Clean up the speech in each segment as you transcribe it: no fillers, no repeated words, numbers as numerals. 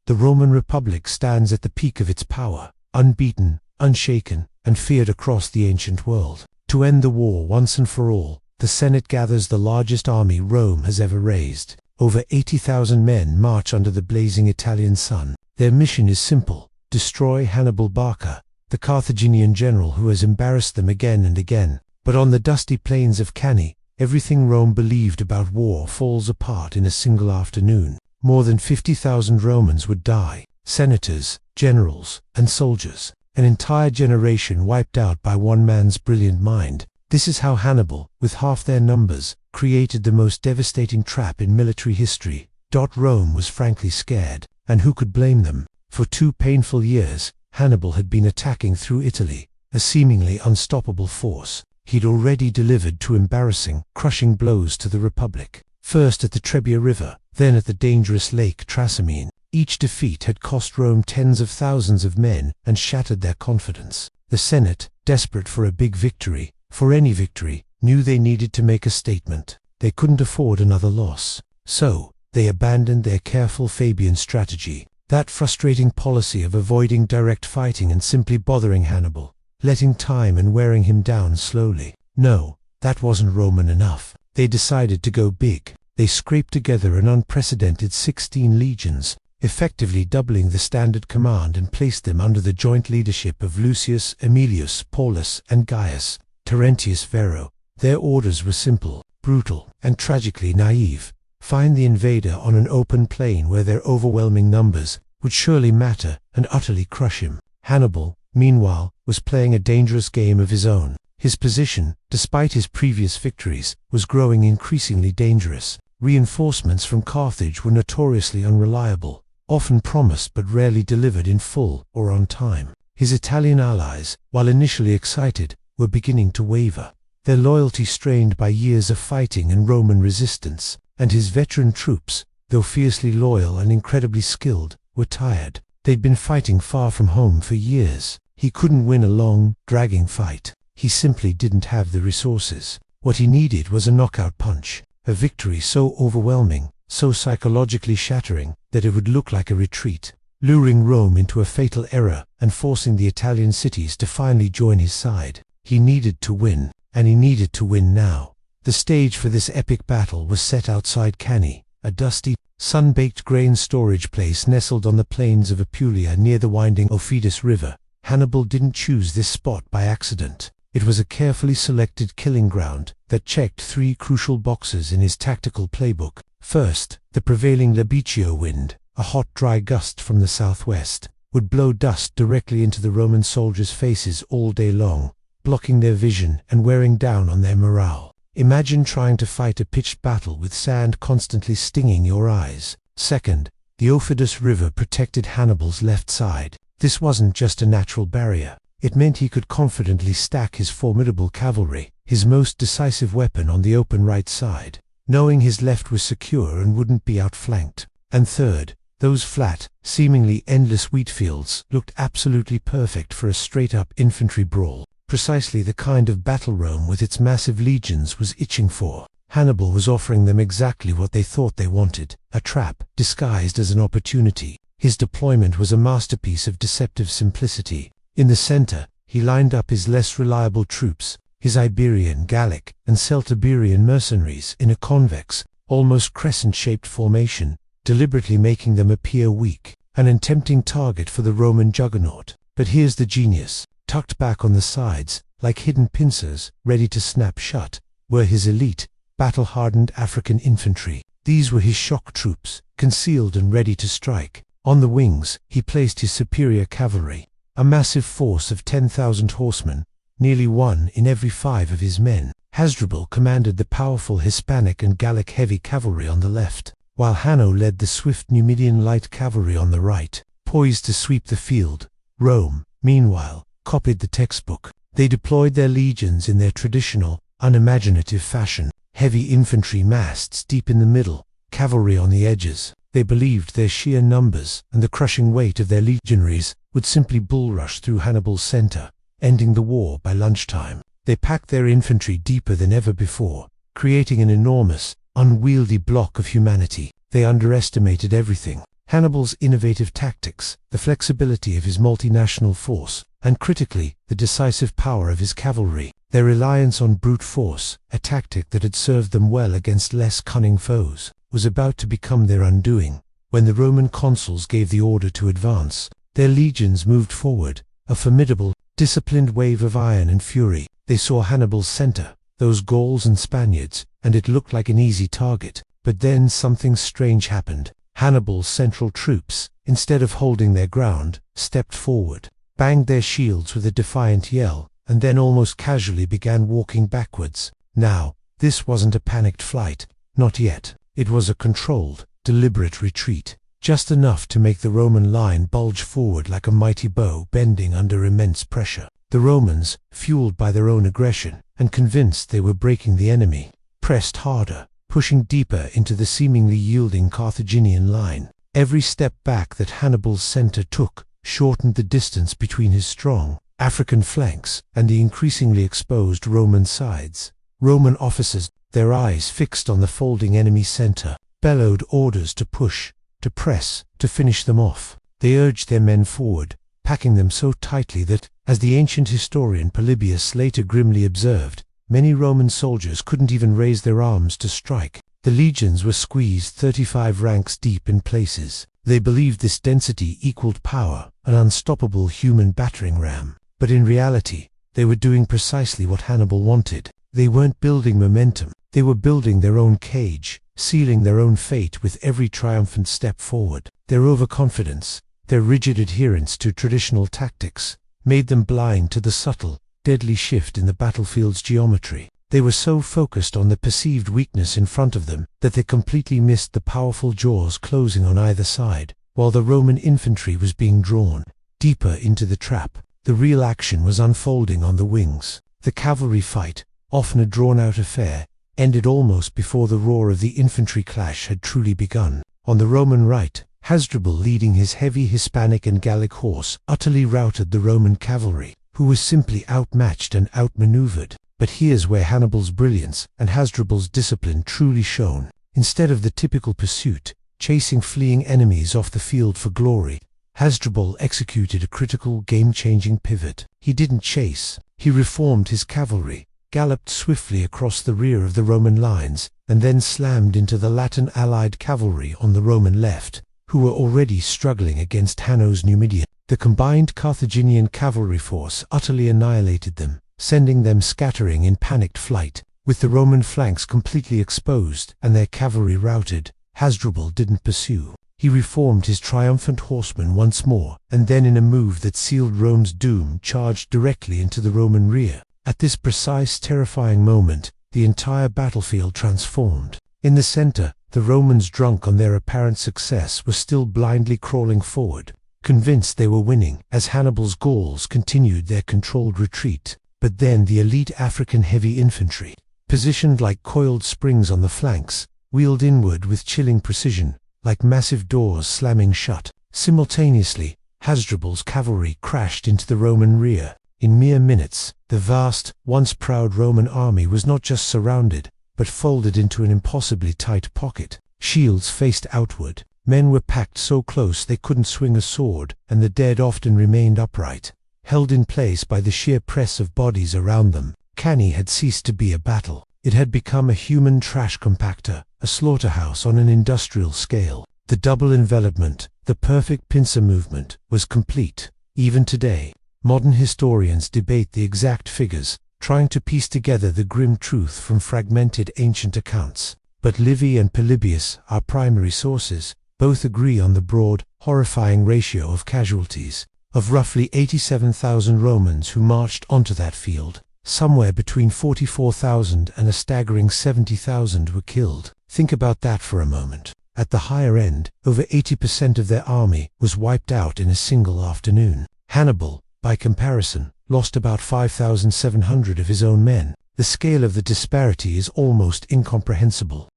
The Roman Republic stands at the peak of its power, unbeaten, unshaken, and feared across the ancient world. To end the war once and for all, the Senate gathers the largest army Rome has ever raised. Over 80,000 men march under the blazing Italian sun. Their mission is simple: destroy Hannibal Barca, the Carthaginian general who has embarrassed them again and again. But on the dusty plains of Cannae, everything Rome believed about war falls apart in a single afternoon. More than 50,000 Romans would die: senators, generals, and soldiers. An entire generation wiped out by one man's brilliant mind. This is how Hannibal, with half their numbers, created the most devastating trap in military history. Rome was frankly scared, and who could blame them? For 2 painful years, Hannibal had been attacking through Italy, a seemingly unstoppable force. He'd already delivered 2 embarrassing, crushing blows to the Republic. First at the Trebia River, then at the dangerous Lake Trasimene. Each defeat had cost Rome tens of thousands of men and shattered their confidence. The Senate, desperate for a big victory, for any victory, knew they needed to make a statement. They couldn't afford another loss. So, they abandoned their careful Fabian strategy, that frustrating policy of avoiding direct fighting and simply bothering Hannibal, letting time and wearing him down slowly. No, that wasn't Roman enough. They decided to go big. They scraped together an unprecedented 16 legions, effectively doubling the standard command, and placed them under the joint leadership of Lucius Aemilius Paulus and Gaius Terentius Varro. Their orders were simple, brutal, and tragically naive. Find the invader on an open plain where their overwhelming numbers would surely matter, and utterly crush him. Hannibal, meanwhile, was playing a dangerous game of his own. His position, despite his previous victories, was growing increasingly dangerous. Reinforcements from Carthage were notoriously unreliable, often promised but rarely delivered in full or on time. His Italian allies, while initially excited, were beginning to waver, their loyalty strained by years of fighting and Roman resistance. And his veteran troops, though fiercely loyal and incredibly skilled, were tired. They'd been fighting far from home for years. He couldn't win a long, dragging fight. He simply didn't have the resources. What he needed was a knockout punch, a victory so overwhelming, so psychologically shattering, that it would look like a retreat, luring Rome into a fatal error and forcing the Italian cities to finally join his side. He needed to win, and he needed to win now. The stage for this epic battle was set outside Cannae, a dusty, sun-baked grain storage place nestled on the plains of Apulia near the winding Aufidus River. Hannibal didn't choose this spot by accident. It was a carefully selected killing ground that checked 3 crucial boxes in his tactical playbook. First, the prevailing Labiccio wind, a hot dry gust from the southwest, would blow dust directly into the Roman soldiers' faces all day long, blocking their vision and wearing down on their morale. Imagine trying to fight a pitched battle with sand constantly stinging your eyes. Second, the Aufidus River protected Hannibal's left side. This wasn't just a natural barrier. It meant he could confidently stack his formidable cavalry, his most decisive weapon, on the open right side, knowing his left was secure and wouldn't be outflanked. And third, those flat, seemingly endless wheat fields looked absolutely perfect for a straight-up infantry brawl. Precisely the kind of battle Rome with its massive legions was itching for. Hannibal was offering them exactly what they thought they wanted, a trap disguised as an opportunity. His deployment was a masterpiece of deceptive simplicity. In the center, he lined up his less reliable troops, his Iberian, Gallic, and Celtiberian mercenaries, in a convex, almost crescent-shaped formation, deliberately making them appear weak, an tempting target for the Roman juggernaut. But here's the genius. Tucked back on the sides, like hidden pincers, ready to snap shut, were his elite, battle-hardened African infantry. These were his shock troops, concealed and ready to strike. On the wings, he placed his superior cavalry, a massive force of 10,000 horsemen, nearly 1 in every 5 of his men. Hasdrubal commanded the powerful Hispanic and Gallic heavy cavalry on the left, while Hanno led the swift Numidian light cavalry on the right, poised to sweep the field. Rome, meanwhile, copied the textbook. They deployed their legions in their traditional, unimaginative fashion, heavy infantry massed deep in the middle, cavalry on the edges. They believed their sheer numbers and the crushing weight of their legionaries would simply bull-rush through Hannibal's center, ending the war by lunchtime. They packed their infantry deeper than ever before, creating an enormous, unwieldy block of humanity. They underestimated everything. Hannibal's innovative tactics, the flexibility of his multinational force, and critically, the decisive power of his cavalry. Their reliance on brute force, a tactic that had served them well against less cunning foes, was about to become their undoing. When the Roman consuls gave the order to advance, their legions moved forward, a formidable, disciplined wave of iron and fury. They saw Hannibal's center, those Gauls and Spaniards, and it looked like an easy target. But then something strange happened. Hannibal's central troops, instead of holding their ground, stepped forward, banged their shields with a defiant yell, and then almost casually began walking backwards. Now, this wasn't a panicked flight, not yet. It was a controlled, deliberate retreat, just enough to make the Roman line bulge forward like a mighty bow bending under immense pressure. The Romans, fueled by their own aggression, and convinced they were breaking the enemy, pressed harder, pushing deeper into the seemingly yielding Carthaginian line. Every step back that Hannibal's center took shortened the distance between his strong African flanks and the increasingly exposed Roman sides. Roman officers, their eyes fixed on the folding enemy center, bellowed orders to push, to press, to finish them off. They urged their men forward, packing them so tightly that, as the ancient historian Polybius later grimly observed, many Roman soldiers couldn't even raise their arms to strike. The legions were squeezed 35 ranks deep in places. They believed this density equaled power, an unstoppable human battering ram. But in reality, they were doing precisely what Hannibal wanted. They weren't building momentum. They were building their own cage, sealing their own fate with every triumphant step forward. Their overconfidence, their rigid adherence to traditional tactics, made them blind to the subtle, deadly shift in the battlefield's geometry. They were so focused on the perceived weakness in front of them that they completely missed the powerful jaws closing on either side. While the Roman infantry was being drawn deeper into the trap, the real action was unfolding on the wings. The cavalry fight, often a drawn-out affair, ended almost before the roar of the infantry clash had truly begun. On the Roman right, Hasdrubal, leading his heavy Hispanic and Gallic horse, utterly routed the Roman cavalry, who was simply outmatched and outmaneuvered. But here's where Hannibal's brilliance and Hasdrubal's discipline truly shone. Instead of the typical pursuit, chasing fleeing enemies off the field for glory, Hasdrubal executed a critical, game-changing pivot. He didn't chase. He reformed his cavalry, galloped swiftly across the rear of the Roman lines, and then slammed into the Latin allied cavalry on the Roman left, who were already struggling against Hanno's Numidian. The combined Carthaginian cavalry force utterly annihilated them, sending them scattering in panicked flight. With the Roman flanks completely exposed and their cavalry routed, Hasdrubal didn't pursue. He reformed his triumphant horsemen once more, and then in a move that sealed Rome's doom charged directly into the Roman rear. At this precise, terrifying moment, the entire battlefield transformed. In the center, the Romans, drunk on their apparent success, were still blindly crawling forward, convinced they were winning, as Hannibal's Gauls continued their controlled retreat. But then the elite African heavy infantry, positioned like coiled springs on the flanks, wheeled inward with chilling precision, like massive doors slamming shut. Simultaneously, Hasdrubal's cavalry crashed into the Roman rear. In mere minutes, the vast, once proud Roman army was not just surrounded, but folded into an impossibly tight pocket. Shields faced outward. Men were packed so close they couldn't swing a sword, and the dead often remained upright, held in place by the sheer press of bodies around them. Cannae had ceased to be a battle. It had become a human trash compactor, a slaughterhouse on an industrial scale. The double envelopment, the perfect pincer movement, was complete. Even today, modern historians debate the exact figures, trying to piece together the grim truth from fragmented ancient accounts. But Livy and Polybius, our primary sources, both agree on the broad, horrifying ratio of casualties. Of roughly 87,000 Romans who marched onto that field, somewhere between 44,000 and a staggering 70,000 were killed. Think about that for a moment. At the higher end, over 80% of their army was wiped out in a single afternoon. Hannibal, by comparison, lost about 5,700 of his own men. The scale of the disparity is almost incomprehensible.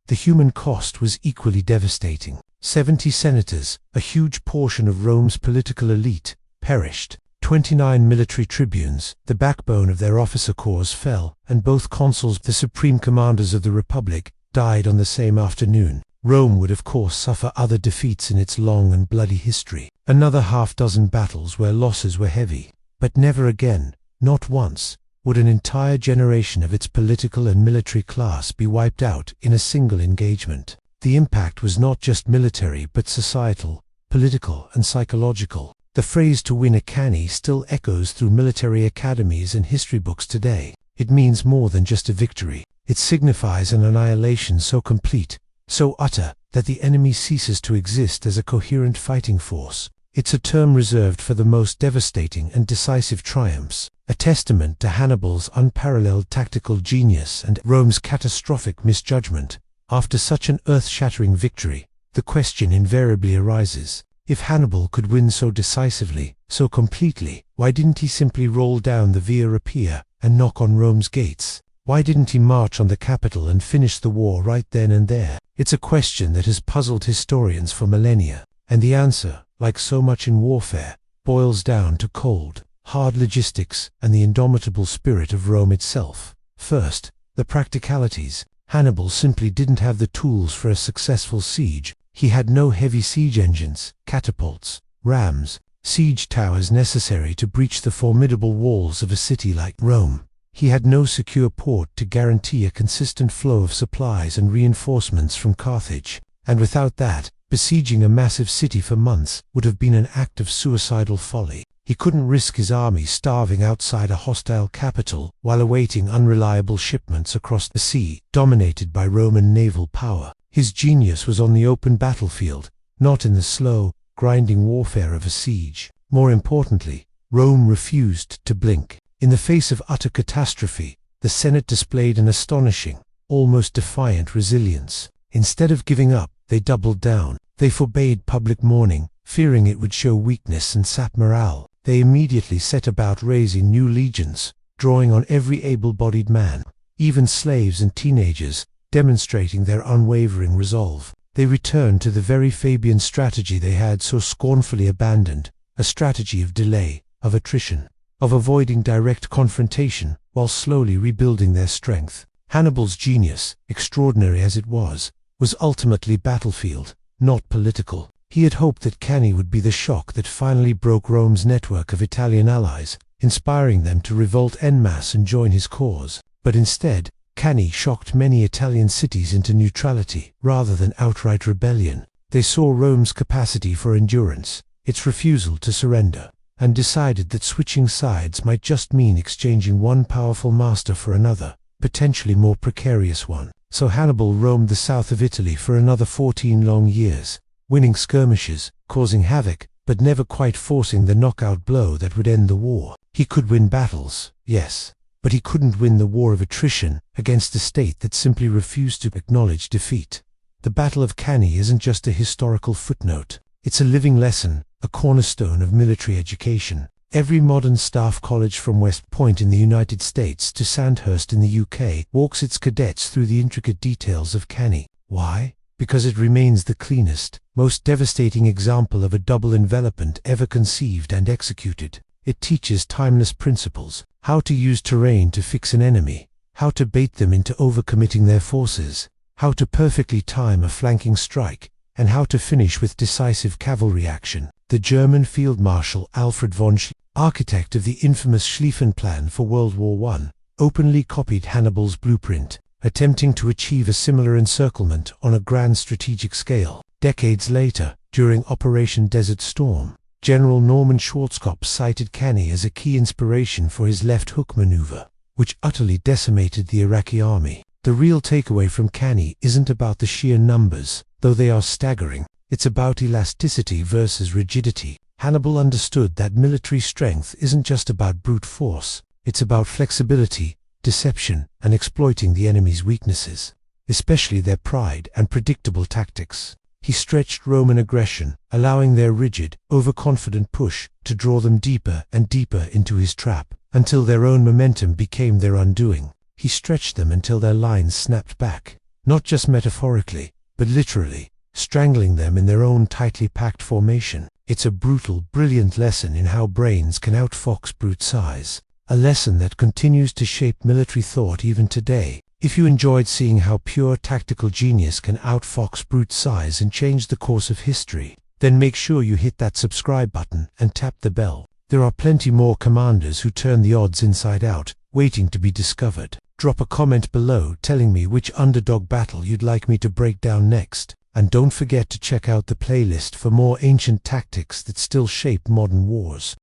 The human cost was equally devastating. 70 senators, a huge portion of Rome's political elite, perished. 29 military tribunes, the backbone of their officer corps, fell, and both consuls, the supreme commanders of the Republic, died on the same afternoon. Rome would of course suffer other defeats in its long and bloody history. Another half-dozen battles where losses were heavy. But never again, not once, would an entire generation of its political and military class be wiped out in a single engagement. The impact was not just military but societal, political and psychological. The phrase "to win a Cannae" still echoes through military academies and history books today. It means more than just a victory. It signifies an annihilation so complete, so utter, that the enemy ceases to exist as a coherent fighting force. It's a term reserved for the most devastating and decisive triumphs, a testament to Hannibal's unparalleled tactical genius and Rome's catastrophic misjudgment. After such an earth-shattering victory, the question invariably arises: if Hannibal could win so decisively, so completely, why didn't he simply roll down the Via Appia and knock on Rome's gates? Why didn't he march on the capital and finish the war right then and there? It's a question that has puzzled historians for millennia, and the answer, like so much in warfare, boils down to cold, hard logistics and the indomitable spirit of Rome itself. First, the practicalities. Hannibal simply didn't have the tools for a successful siege. He had no heavy siege engines, catapults, rams, siege towers necessary to breach the formidable walls of a city like Rome. He had no secure port to guarantee a consistent flow of supplies and reinforcements from Carthage, and without that, besieging a massive city for months would have been an act of suicidal folly. He couldn't risk his army starving outside a hostile capital while awaiting unreliable shipments across the sea, dominated by Roman naval power. His genius was on the open battlefield, not in the slow, grinding warfare of a siege. More importantly, Rome refused to blink. In the face of utter catastrophe, the Senate displayed an astonishing, almost defiant resilience. Instead of giving up, they doubled down. They forbade public mourning, fearing it would show weakness and sap morale. They immediately set about raising new legions, drawing on every able-bodied man, even slaves and teenagers, demonstrating their unwavering resolve. They returned to the very Fabian strategy they had so scornfully abandoned, a strategy of delay, of attrition, of avoiding direct confrontation while slowly rebuilding their strength. Hannibal's genius, extraordinary as it was ultimately battlefield, not political. He had hoped that Cannae would be the shock that finally broke Rome's network of Italian allies, inspiring them to revolt en masse and join his cause. But instead, Cannae shocked many Italian cities into neutrality rather than outright rebellion. They saw Rome's capacity for endurance, its refusal to surrender, and decided that switching sides might just mean exchanging one powerful master for another, potentially more precarious one. So Hannibal roamed the south of Italy for another 14 long years, winning skirmishes, causing havoc, but never quite forcing the knockout blow that would end the war. He could win battles, yes, but he couldn't win the war of attrition against a state that simply refused to acknowledge defeat. The Battle of Cannae isn't just a historical footnote. It's a living lesson, a cornerstone of military education. Every modern staff college from West Point in the United States to Sandhurst in the UK walks its cadets through the intricate details of Cannae. Why? Because it remains the cleanest, most devastating example of a double envelopment ever conceived and executed. It teaches timeless principles: how to use terrain to fix an enemy, how to bait them into overcommitting their forces, how to perfectly time a flanking strike, and how to finish with decisive cavalry action. The German Field Marshal Alfred von Schlieffen, architect of the infamous Schlieffen Plan for World War I, openly copied Hannibal's blueprint, attempting to achieve a similar encirclement on a grand strategic scale. Decades later, during Operation Desert Storm, General Norman Schwarzkopf cited Cannae as a key inspiration for his left hook maneuver, which utterly decimated the Iraqi army. The real takeaway from Cannae isn't about the sheer numbers, though they are staggering. It's about elasticity versus rigidity. Hannibal understood that military strength isn't just about brute force, it's about flexibility, deception, and exploiting the enemy's weaknesses, especially their pride and predictable tactics. He stretched Roman aggression, allowing their rigid, overconfident push to draw them deeper and deeper into his trap, until their own momentum became their undoing. He stretched them until their lines snapped back, not just metaphorically, but literally, strangling them in their own tightly packed formation. It's a brutal, brilliant lesson in how brains can outfox brute size, a lesson that continues to shape military thought even today. If you enjoyed seeing how pure tactical genius can outfox brute size and change the course of history, then make sure you hit that subscribe button and tap the bell. There are plenty more commanders who turn the odds inside out, waiting to be discovered. Drop a comment below telling me which underdog battle you'd like me to break down next. And don't forget to check out the playlist for more ancient tactics that still shape modern wars.